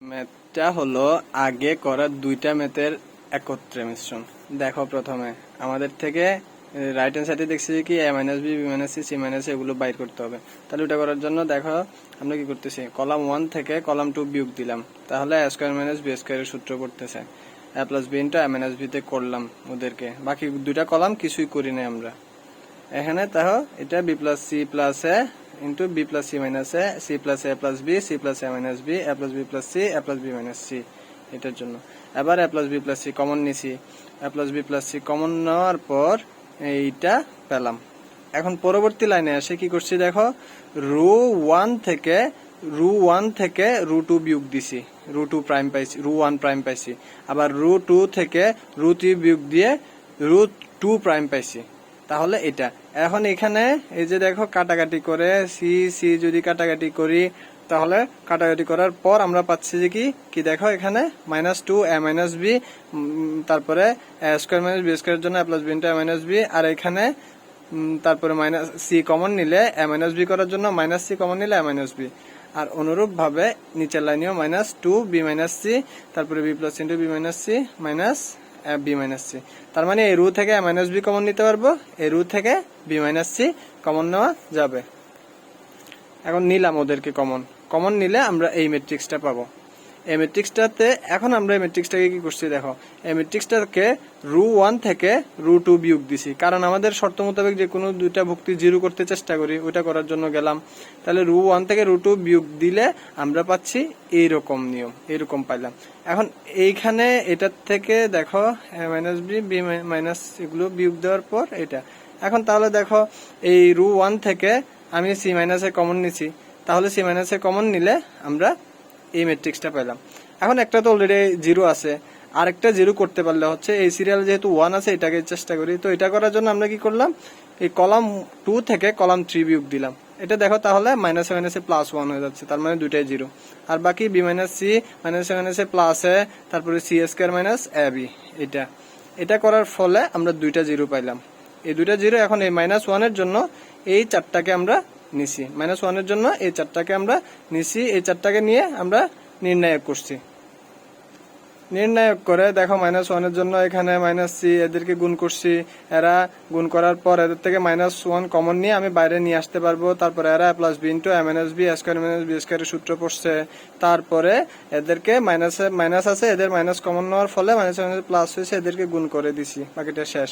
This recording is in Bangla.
ম্যাথটা হলো আগে করা দুইটা ম্যাথের একত্রে মিশ্রণ। দেখো প্রথমে আমাদের থেকে রাইট হ্যান্ড সাইডে দেখছি কি a minus b b minus c c minus এগুলো বাইর করতে হবে। তাহলে ওটা করার জন্য দেখো আমরা কি করতেছি, কলাম 1 থেকে কলাম 2 বিয়োগ দিলাম, তাহলে a স্কয়ার মাইনাস বি স্কয়ারের সূত্র পড়তেছে a plus B into a minus b তে করলাম ওদেরকে, বাকি দুইটা কলাম কিছুই করি নাই আমরা এখানে। তাহলে এটা B plus C plus A into B plus C minus A C plus A plus B C plus A minus B A plus B plus C A plus B minus C, এটার জন্য এবার A plus B plus C common নিছি, A plus B plus C common নেওয়ার পর এইটা পেলাম। এখন পরবর্তী লাইনে আসে কি করছি দেখো, রু ওয়ান থেকে রু টু বিয়োগ দিছি, রু টু প্রাইম পাইছি, রু ওয়ান প্রাইম পাইছি, আবার রু টু থেকে রু থ্রি বিয়োগ দিয়ে রু টু প্রাইম পাইছি। তাহলে এটা এখন এখানে এই যে দেখো কাটাকাটি করে সি সি যদি কাটাকাটি করি, তাহলে কাটাকাটি করার পর আমরা পাচ্ছি যে কি দেখো এখানে মাইনাস টু এ মাইনাস বি, তারপরে এ স্কোয়ার মাইনাস বি স্কোয়ারের জন্য এ plus B into A minus B, আর এখানে তারপরে মাইনাস সি কমন নিলে এ মাইনাস বি করার জন্য মাইনাস সি কমন নিলে এ মাইনাস বি, আর অনুরূপ ভাবে নিচের লাইনেও minus two B minus C, তারপরে B plus into B minus C minus B minus C. তার মানে এই রু থেকে এ মাইনাস বি কমন নিতে পারবো, এই রু থেকে বি মাইনাস সি কমন নেওয়া যাবে। এখন নিলাম ওদেরকে কমন নিলে আমরা এই ম্যাট্রিক্সটা পাবো। এই ম্যাট্রিক্সটাতে এখন আমরা এই ম্যাট্রিক্সটাকে কি করছি দেখো, এই ম্যাট্রিক্সটাকে রু ওয়ান থেকে রু টু বিয়োগ দিছি, কারণ আমাদের শর্ত মোতাবেক যে কোনো দুইটা ভুক্তি জিরো করতে চেষ্টা করি, ওইটা করার জন্য গেলাম। তাহলে রু ওয়ান থেকে রু টু বিয়োগ দিলে আমরা পাচ্ছি এইরকম নিয়ম, এইরকম পাইলাম। এখন এইখানে এটার থেকে দেখো এ মাইনাস বি বি মাইনাস এগুলো বিয়োগ দেওয়ার পর এটা এখন তাহলে দেখো এই রু ওয়ান থেকে আমি সি মাইনাস এ কমন নিছি, তাহলে সি মাইনাস এ কমন নিলে আমরা এই ম্যাট্রিক্সটা পেলাম। এখন একটা তো অলরেডি জিরো আছে, আরেকটা জিরো করতে পারলে হচ্ছে এই সিরিয়াল যেহেতু ওয়ান আছে এটাকে চেষ্টা করি। তো এটা করার জন্য আমরা কি করলাম, এই কলাম 2 থেকে কলাম 3 বিয়োগ দিলাম, এটা দেখো তাহলে মাইনাসে মাইনাসে প্লাস 1 হয়ে যাচ্ছে, তার মানে দুইটাই জিরো। আর বাকি বি মাইনাস সি মাইনাসে মাইনাসে প্লাস এ, তারপরে C square minus A B, এটা করার ফলে আমরা দুইটা জিরো পাইলাম। এই দুইটা জিরো এখন এই মাইনাস ওয়ানের জন্য এই চারটাকে আমরা নিছি, মাইনাস ওয়ানের জন্য এই চারটাকে আমরা নিছি, এই চারটাকে নিয়ে আমরা নির্ণায়ক করছি। নির্ণায়ক করে দেখো মাইনাস ওয়ানের জন্য এখানে মাইনাস সি এদেরকে গুণ করছি, এরা গুণ করার পর এদের থেকে মাইনাস ওয়ান কমন নিয়ে আমি বাইরে নিয়ে আসতে পারবো। তারপরে এরা plus B into A minus B square minus B স্কোয়ারের সূত্র পড়ছে, তারপরে এদেরকে মাইনাস আছে, এদের মাইনাস কমন নেওয়ার ফলে মাইনাস মাইনাস প্লাস হয়েছে, এদেরকে গুণ করে দিছি, বাকিটা শেষ।